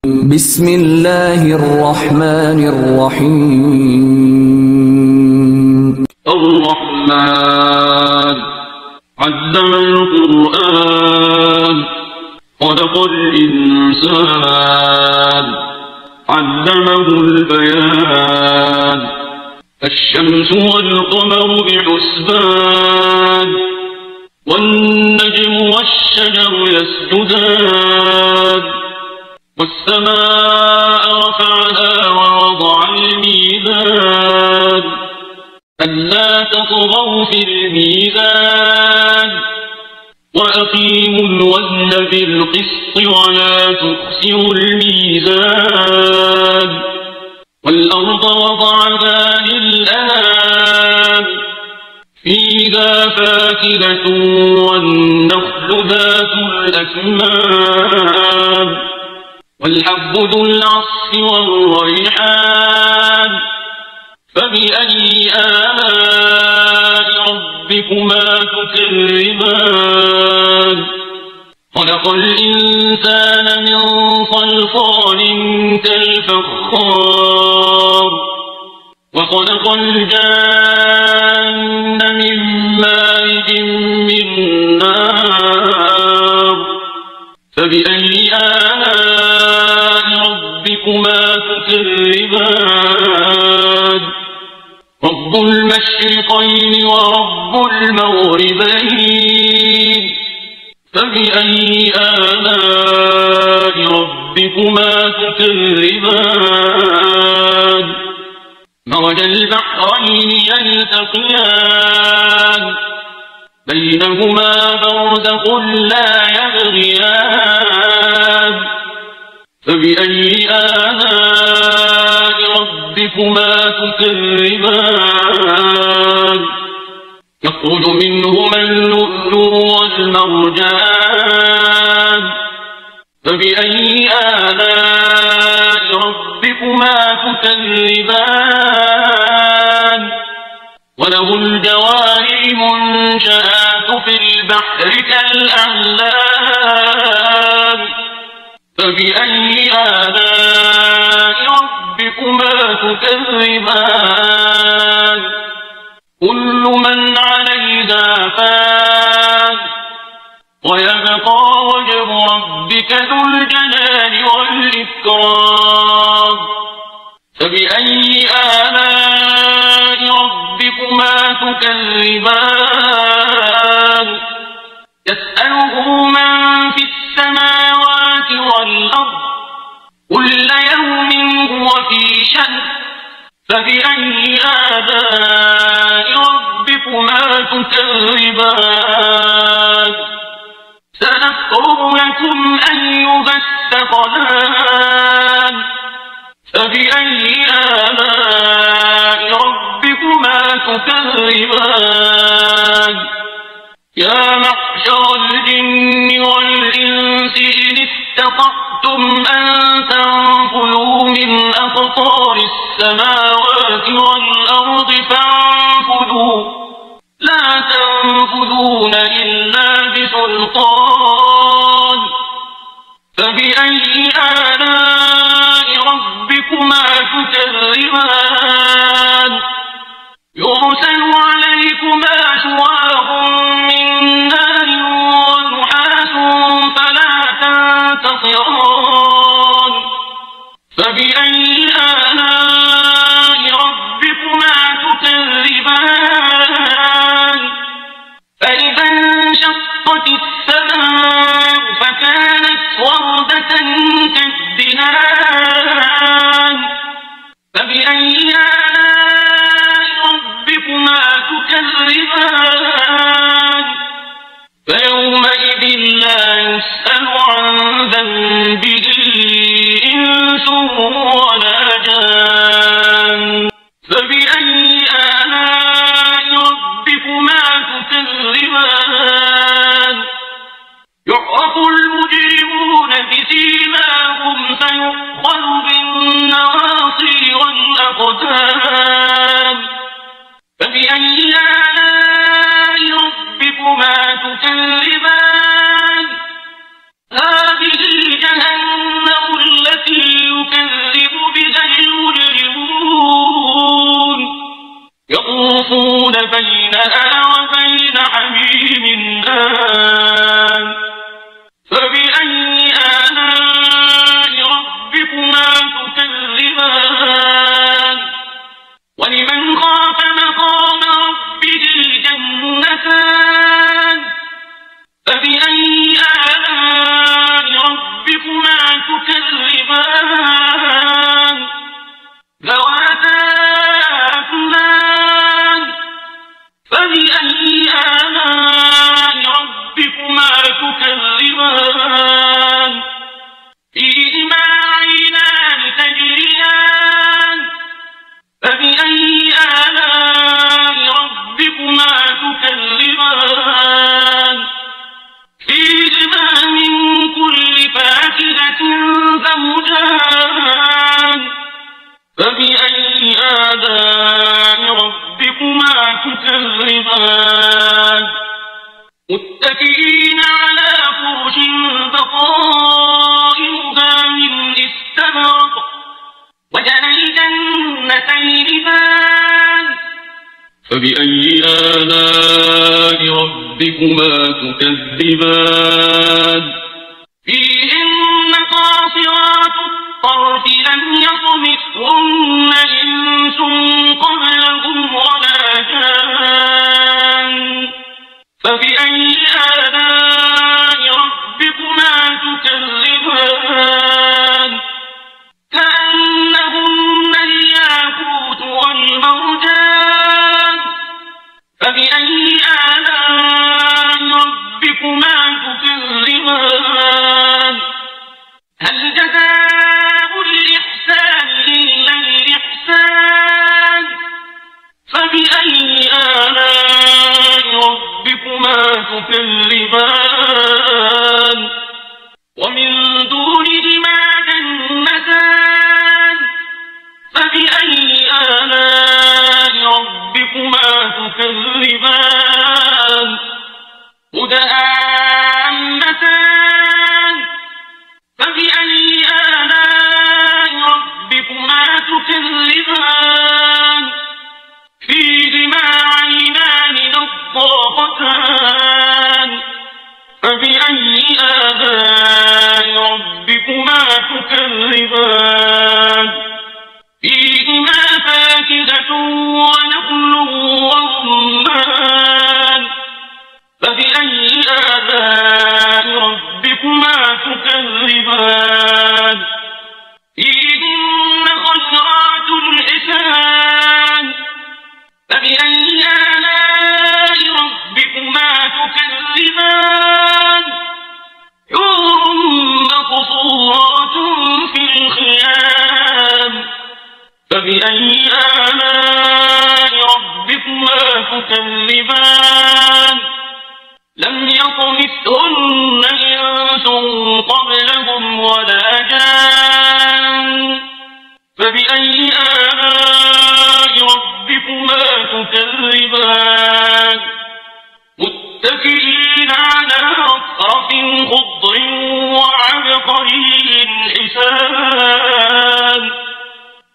بسم الله الرحمن الرحيم. الرحمن علم القرآن خلق الإنسان علمه البيان الشمس والقمر بحسبان والنجم والشجر يسجدان والسماء رفعها ووضع الميزان ألا تطغوا في الميزان وأقيموا الوزن بالقسط ولا تخسروا الميزان والأرض وضعها للأنام فيها فاكهة والنخل ذات الأكمام والحب ذو العصف والريحان فبأي آلاء ربكما تكذبان خلق الإنسان من صلصال كالفخار وخلق الجان من مارج من نار فبأي آلاء ربكما تكذبان رب المشرقين ورب المغربين فبأي آلاء ربكما تكذبان مرج البحرين يلتقيان بينهما برزخ لا يبغيان فبأي آلاء ربكما تكذبان يخرج منهما اللؤلؤ والمرجان فبأي آلاء ربكما تكذبان وله الجوار المنشآت في البحر كالأعلام فبأي آلاء ربكما تكذبان كل من عليها فان ويبقى وجه ربك ذو الجلال والإكرام فبأي آلاء ربكما تكذبان يسأله من في السماوات والأرض كل يوم هو في شأن فبأي آلاء ربكما تكذبان سنفرغ لكم أيها الثقلان فبأي آلاء ربكما تكذبان يا معشر الجن والإنس إن استطعتم أن تنفذوا من أقطار السماوات والأرض فانفذوا لا تنفذون إلا بسلطان فبأي آلاء ربكما تكذبان يرسل عليكما شواظ من نار ونحاس فلا تنتصران فبأي آلاء ربكما تكذبان فإذا انشقت السماء فكانت وردة كالدهان فبأي آلاء ربكما تكذبان فيومئذ لا يسأل عن ذنبه إنس ولا جان فبأي آلاء ربكما تكذبان يعرف المجرمون بسيماهم فيؤخذ بالنواصي والأقدام فبأي آلاء ربكما تكذبان هذه جهنم التي تكذبان ذواتا أفنان فبأي آلاء ربكما تكذبان فيهما عينان تجريان فبأي آلاء ربكما تكذبان فيهما من كل فاكهة زوجان فبأي آلاء ربكما تكذبان متكئين على فرش بطائنها من استبرق وجنى الجنتين دان فبأي آلاء ربكما تكذبان فيهن قاصرات الطرف لم يطمثهن إنس قبلهم ولا جان فبأي آلاء ربكما تكذبان كأنهن الياقوت والمرجان فبأي آلاء ربكما تكذبان هل جزاء الإحسان إلا الإحسان فبأي آلاء ربكما تكذبان ومن دونهما جنتان فبأي آلاء ربكما تكذبان مدهامتان فبأي آلاء ربكما تكذبان فيهما عينان نضاختان فبأي آلاء ربكما تكذبان فيهما فاكهة ونخل ورمان فبأي آلاء ربكما تكذبان فيهن خيرات حسان فبأي آلاء ربكما تكذبان حور مقصورات في الخيام فبأي آلاء ربكما تكذبان لم يطمثهن إنس قبلهم ولا جان فبأي آلاء ربكما تكذبان متكئين على رفرف خضر وعبقري حسان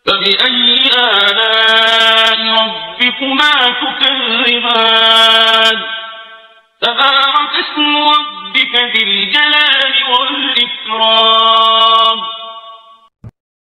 فبأي آلاء ربكما تكذبان تبارك اسم ربك ذي الجلال والإكرام